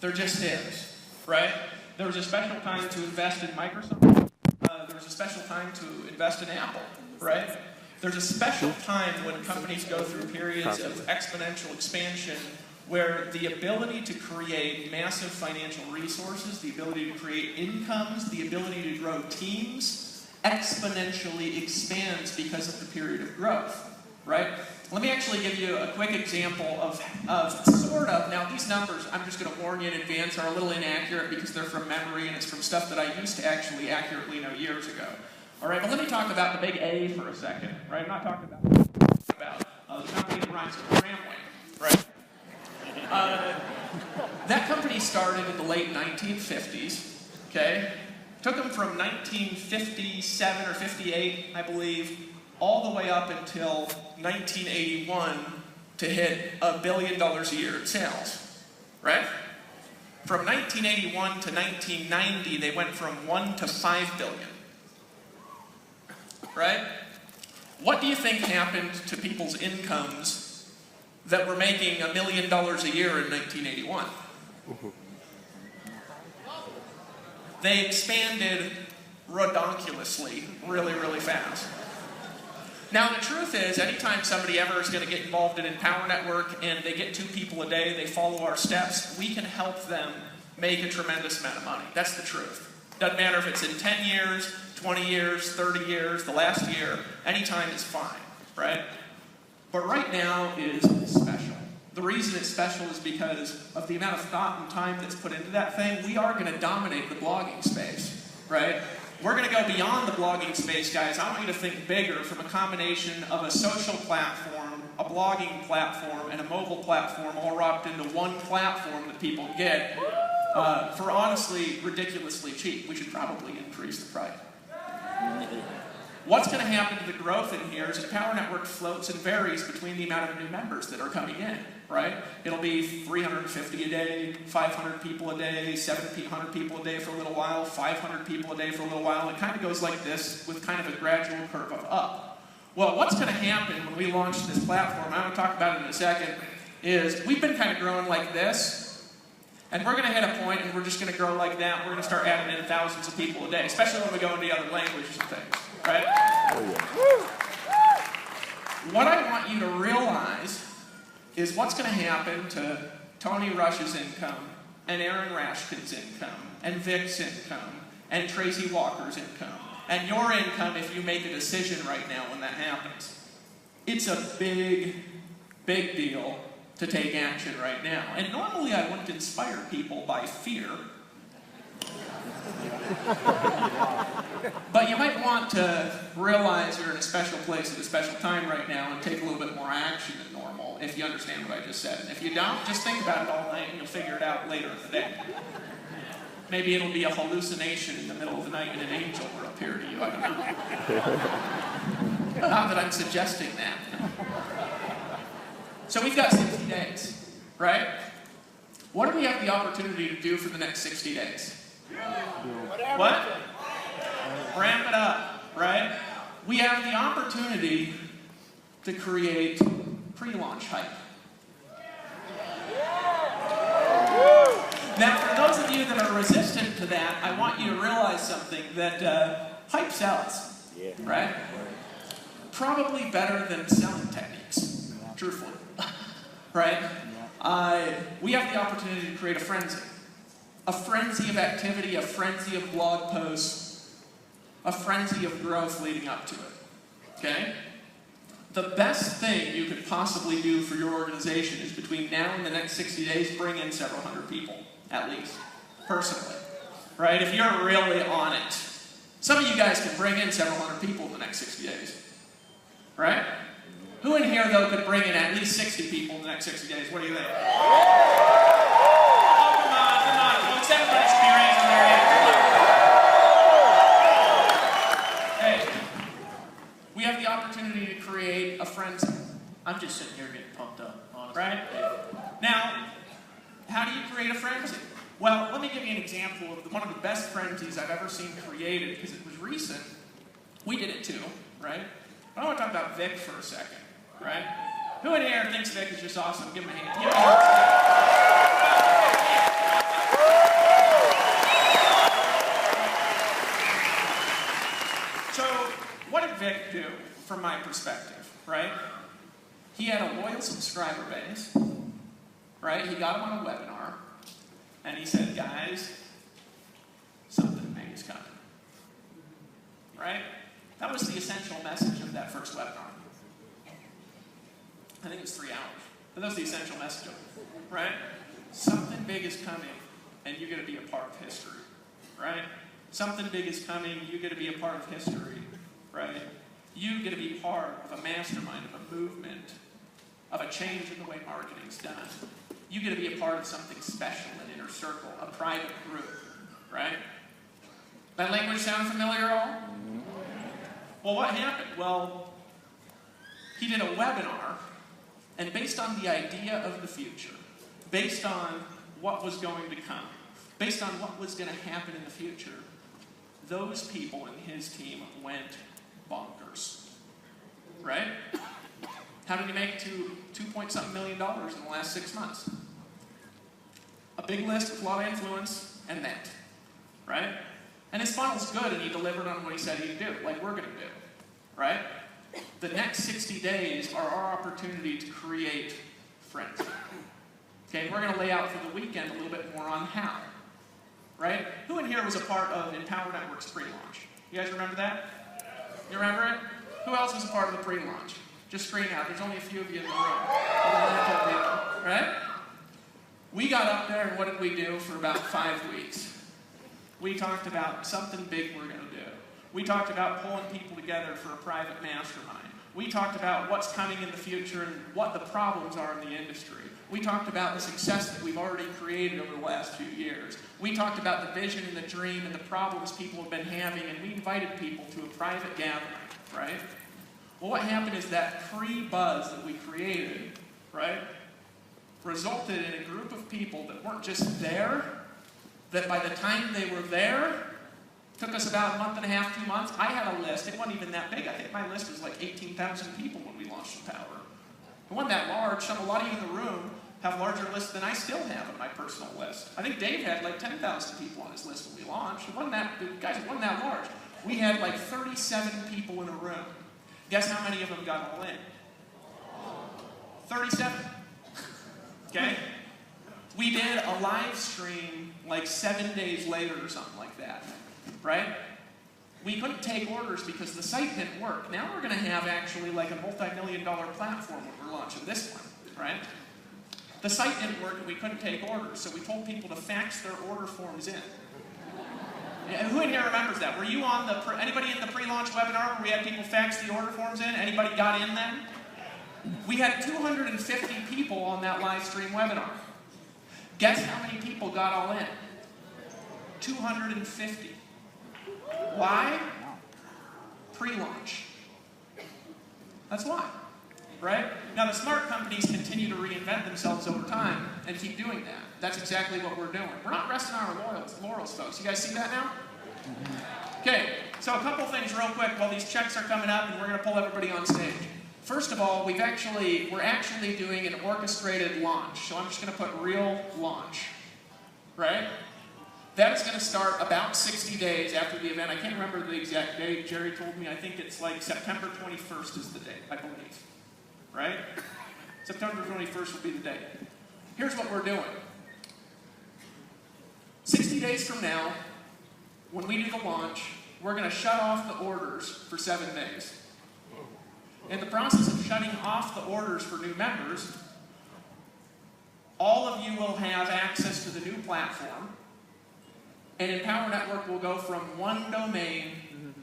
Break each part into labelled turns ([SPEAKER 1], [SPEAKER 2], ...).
[SPEAKER 1] There just is, right? There was a special time to invest in Microsoft. There was a special time to invest in Apple, right? There's a special time when companies go through periods of exponential expansion where the ability to create massive financial resources, the ability to create incomes, the ability to grow teams exponentially expands because of the period of growth, right? Let me actually give you a quick example of sort of, now these numbers, I'm just going to warn you in advance, are a little inaccurate because they're from memory and it's from stuff that I used to actually accurately know years ago. All right, but let me talk about the big A for a second, right? I'm not talking about the company that runs the tramway, right? That company started in the late 1950s, okay? Took them from 1957 or 58, I believe, all the way up until 1981 to hit $1 billion a year in sales, right? From 1981 to 1990, they went from 1 to 5 billion, right? What do you think happened to people's incomes that were making $1 million a year in 1981? They expanded redonkulously, really, really fast. Now, the truth is, anytime somebody ever is going to get involved in Empower Network and they get 2 people a day, they follow our steps, we can help them make a tremendous amount of money. That's the truth. Doesn't matter if it's in 10 years, 20 years, 30 years, the last year, anytime is fine, right? But right now is special. The reason it's special is because of the amount of thought and time that's put into that thing. We are going to dominate the blogging space, right? We're going to go beyond the blogging space, guys. I want you to think bigger from a combination of a social platform, a blogging platform, and a mobile platform all wrapped into one platform that people get for honestly ridiculously cheap. We should probably increase the price. What's going to happen to the growth in here is Empower Network floats and varies between the amount of new members that are coming in, right? It'll be 350 a day, 500 people a day, 700 people a day for a little while, 500 people a day for a little while. It kind of goes like this with kind of a gradual curve of up. Well, what's going to happen when we launch this platform, I'm going to talk about it in a second, is we've been kind of growing like this, and we're going to hit a point and we're just going to grow like that. We're going to start adding in thousands of people a day, especially when we go into other languages and things, right? What I want you to realize is what's going to happen to Tony Rush's income, and Aaron Rashkin's income, and Vic's income, and Tracy Walker's income, and your income if you make a decision right now when that happens. It's a big, big deal to take action right now. And normally I wouldn't inspire people by fear. But you might want to realize you're in a special place at a special time right now and take a little bit more action than normal, if you understand what I just said. And if you don't, just think about it all night and you'll figure it out later in the day. Maybe it'll be a hallucination in the middle of the night and an angel will appear to you, I don't know. Not that I'm suggesting that. So we've got 60 days, right? What do we have the opportunity to do for the next 60 days? What? Ramp it up, right? We have the opportunity to create pre-launch hype. Now, for those of you that are resistant to that, I want you to realize something, that hype sells, right? Probably better than selling techniques, truthfully, right? We have the opportunity to create a frenzy of activity, a frenzy of blog posts, a frenzy of growth leading up to it, okay? The best thing you could possibly do for your organization is between now and the next 60 days, bring in several hundred people, at least, personally, right? If you're really on it. Some of you guys can bring in several hundred people in the next 60 days, right? Who in here, though, could bring in at least 60 people in the next 60 days? What do you think? Everybody's experienced in their Hey, we have the opportunity to create a frenzy. I'm just sitting here getting pumped up, honestly. Right? Now, how do you create a frenzy? Well, let me give you an example of one of the best frenzies I've ever seen created, because it was recent. We did it too, right? But I want to talk about Vic for a second, right? Who in here thinks Vic is just awesome? Give him a hand. Give him a hand. my perspective, right? He had a loyal subscriber base, right? He got him on a webinar, and he said, guys, something big is coming, right? That was the essential message of that first webinar. I think it was 3 hours, but that was the essential message of it, right? Something big is coming, and you're going to be a part of history, right? Something big is coming, you get to be a part of history, right? You get to be part of a mastermind, of a movement, of a change in the way marketing's done. You get to be a part of something special, an inner circle, a private group, right? That language sound familiar at all? Well, what happened? Well, he did a webinar, and based on the idea of the future, based on what was going to come, based on what was going to happen in the future, those people in his team went bonkers, right? How did he make to $2.something million in the last 6 months? A big list with a lot of influence and that, right? And his funnel's good, and he delivered on what he said he'd do, like we're going to do, right? The next 60 days are our opportunity to create friends. Okay, we're going to lay out for the weekend a little bit more on how, right? Who in here was a part of Empower Network's pre-launch? You guys remember that? You remember it? Who else was a part of the pre-launch? Just screen out. There's only a few of you in the room. Right? We got up there, and what did we do for about 5 weeks? We talked about something big we're going to do. We talked about pulling people together for a private mastermind. We talked about what's coming in the future and what the problems are in the industry. We talked about the success that we've already created over the last few years. We talked about the vision and the dream and the problems people have been having, and we invited people to a private gathering, right? Well, what happened is that pre-buzz that we created, right, resulted in a group of people that weren't just there, that by the time they were there, took us about a month and a half, 2 months. I had a list. It wasn't even that big. I think my list was like 18,000 people when we launched Empower. It wasn't that large. A lot of you in the room have larger lists than I still have on my personal list. I think Dave had like 10,000 people on his list when we launched. It wasn't that large. We had like 37 people in a room. Guess how many of them got all in? 37. Okay? We did a live stream like 7 days later or something like that. Right? We couldn't take orders because the site didn't work. Now we're going to have actually like a multi-million-dollar platform when we're launching this one. Right? The site didn't work and we couldn't take orders, so we told people to fax their order forms in. Who in here remembers that? Were you on anybody in the pre-launch webinar where we had people fax the order forms in? Anybody got in then? We had 250 people on that live stream webinar. Guess how many people got all in? 250. Why? Pre-launch. That's why. Right? Now the smart companies continue to reinvent themselves over time and keep doing that. That's exactly what we're doing. We're not resting on our laurels, folks. You guys see that now? Okay, so a couple things real quick while these checks are coming up and we're going to pull everybody on stage. First of all, we're actually doing an orchestrated launch. So I'm just going to put real launch. Right? That is going to start about 60 days after the event. I can't remember the exact date. Jerry told me I think it's like September 21st is the date, I believe. Right? September 21st will be the date. Here's what we're doing. 60 days from now, when we do the launch, we're going to shut off the orders for 7 days. In the process of shutting off the orders for new members, all of you will have access to the new platform, and Empower Network will go from 1 domain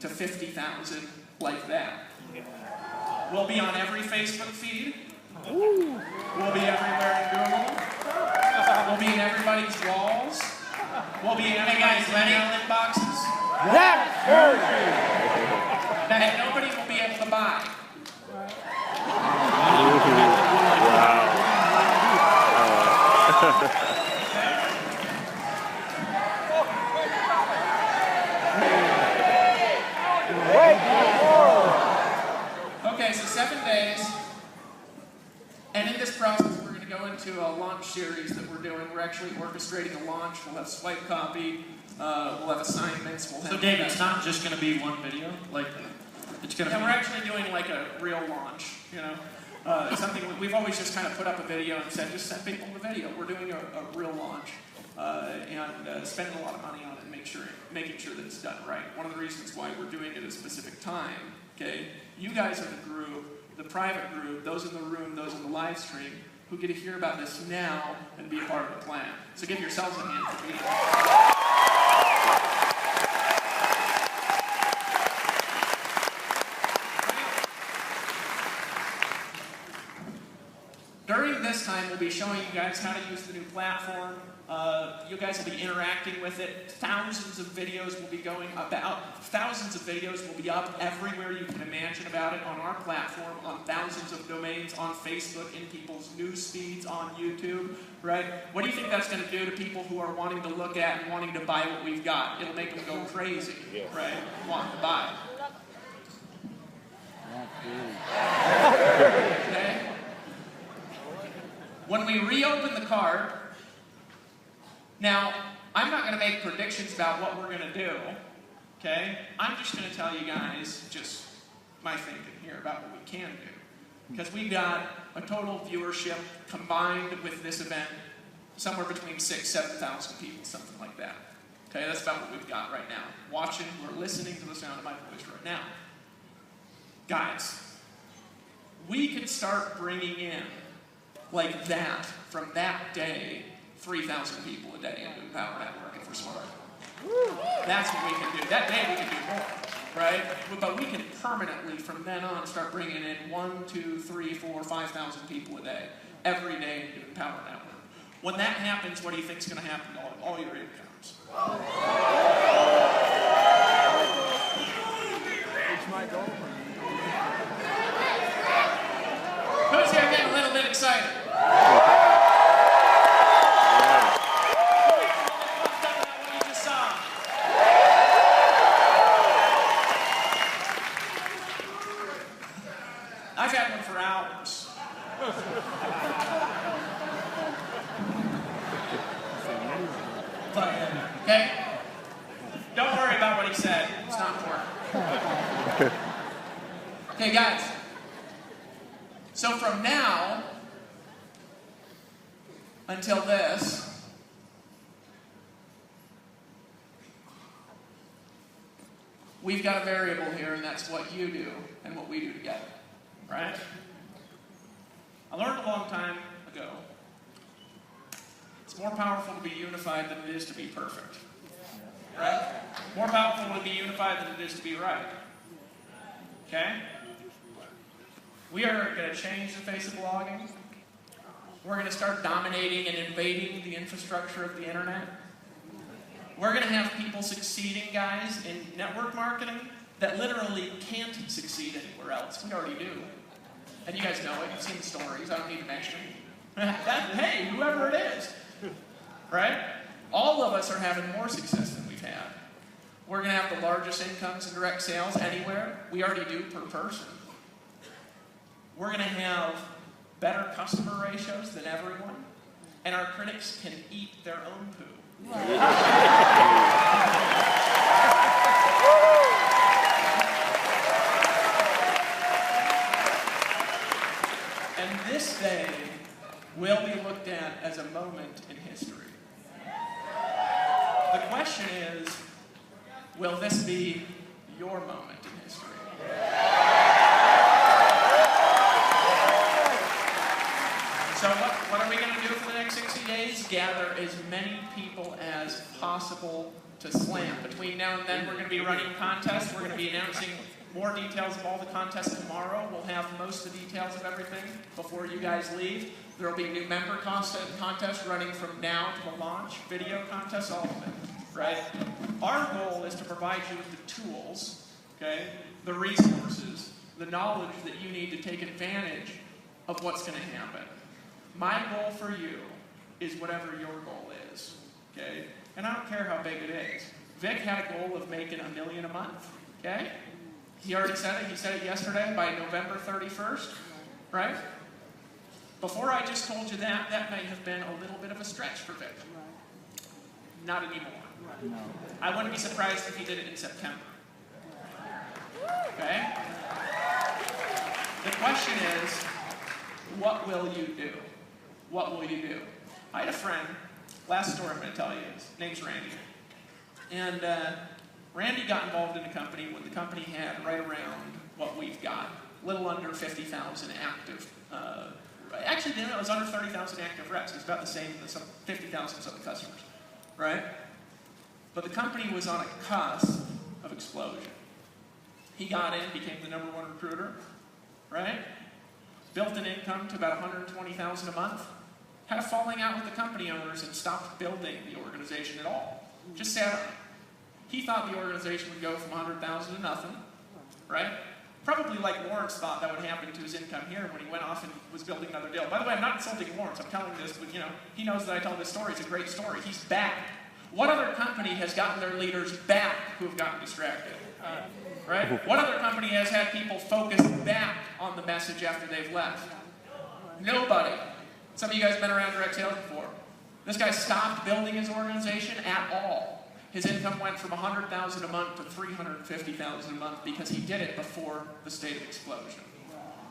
[SPEAKER 1] to 50,000 like that. We'll be on every Facebook feed. We'll be everywhere in Google. We'll be in everybody's walls. We'll be in everybody's email inboxes. And nobody will be able to buy. Okay, so 7 days. And in this process, we're going to go into a launch series that we're doing. We're actually orchestrating a launch. We'll have swipe copy. We'll have assignments. So,
[SPEAKER 2] Dave, it's not just going to be one video?
[SPEAKER 1] It's gonna we're actually doing like a real launch, you know. Something we've always just kind of put up a video and said, just send people the video. We're doing a real launch and spending a lot of money on it and making sure that it's done right. One of the reasons why we're doing it at a specific time, okay? You guys are the group, the private group, those in the room, those in the live stream, who get to hear about this now and be a part of the plan. So give yourselves a hand for being here. During this time, we'll be showing you guys how to use the new platform. You guys will be interacting with it. Thousands of videos will be up everywhere you can imagine about it on our platform, on thousands of domains, on Facebook, in people's news feeds, on YouTube, right? What do you think that's going to do to people who are wanting to look at and wanting to buy what we've got? It'll make them go crazy, right? Want to buy. Okay? When we reopen the card, now, I'm not going to make predictions about what we're going to do, okay? I'm just going to tell you guys just my thinking here about what we can do. Because we've got a total viewership combined with this event somewhere between 6,000 to 7,000 people, something like that. Okay, that's about what we've got right now. Watching, we're listening to the sound of my voice right now. Guys, we could start bringing in, like that, from that day, 3,000 people a day into Empower Network if we're smart. That's what we can do. That day we can do more, right? But we can permanently, from then on, start bringing in 1, 2, 3, 4, 5,000 people a day, every day into Empower Network. When that happens, what do you think is going to happen to all your incomes?
[SPEAKER 2] It's my goal.
[SPEAKER 1] Who's here getting a little bit excited? I've had one for hours. But, okay? Don't worry about what he said. It's not important. Okay, guys. So from now until this, we've got a variable here, and that's what you do and what we do together. Right? I learned a long time ago, it's more powerful to be unified than it is to be perfect. Right? More powerful to be unified than it is to be right. Okay? We are going to change the face of blogging. We're going to start dominating and invading the infrastructure of the internet. We're going to have people succeeding, guys, in network marketing that literally can't succeed anywhere else. We already do. And you guys know it. You've seen the stories. I don't need to mention it. Hey, whoever it is. Right? All of us are having more success than we've had. We're going to have the largest incomes in direct sales anywhere. We already do per person. We're going to have better customer ratios than everyone. And our critics can eat their own poo. And this day will be looked at as a moment in history. The question is, will this be your moment in history? So what are we going to do for the next 60 days? Gather as many people as possible to slam. Between now and then, we're going to be running contests. We're going to be announcing more details of all the contests tomorrow. We'll have most of the details of everything before you guys leave. There will be new member contests running from now to the launch, video contests, all of it, right? Our goal is to provide you with the tools, okay, the resources, the knowledge that you need to take advantage of what's going to happen. My goal for you is whatever your goal is, okay? And I don't care how big it is. Vic had a goal of making $1 million a month, okay? He already said it. He said it yesterday by November 31st, right? Before I just told you that, that may have been a little bit of a stretch for Vic. Not anymore. I wouldn't be surprised if he did it in September. Okay? question is, what will you do? What will you do? I had a friend, last story I'm going to tell you, his name's Randy. And Randy got involved in a company when the company had right around what we've got, a little under 50,000 active. Actually, it was under 30,000 active reps. It was about the same as some 50,000 some customers, right? But the company was on a cusp of explosion. He got in, became the #1 recruiter, right? Built an income to about $120,000 a month. Had a falling out with the company owners and stopped building the organization at all. Just sat on it. He thought the organization would go from 100,000 to nothing, right? Probably like Lawrence thought that would happen to his income here when he went off and was building another deal. By the way, I'm not insulting Lawrence. I'm telling this, but he knows that I tell this story. It's a great story. He's back. What other company has gotten their leaders back who have gotten distracted? Right? What other company has had people focus back on the message after they've left? Nobody. Some of you guys have been around direct sales before. This guy stopped building his organization at all. His income went from $100,000 a month to $350,000 a month because he did it before the state of explosion.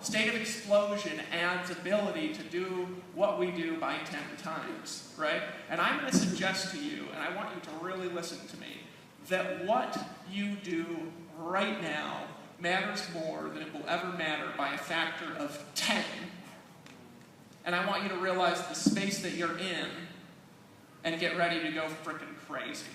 [SPEAKER 1] State of explosion adds ability to do what we do by 10 times, right? And I'm going to suggest to you, and I want you to really listen to me, that what you do right now matters more than it will ever matter by a factor of 10. And I want you to realize the space that you're in and get ready to go frickin' crazy.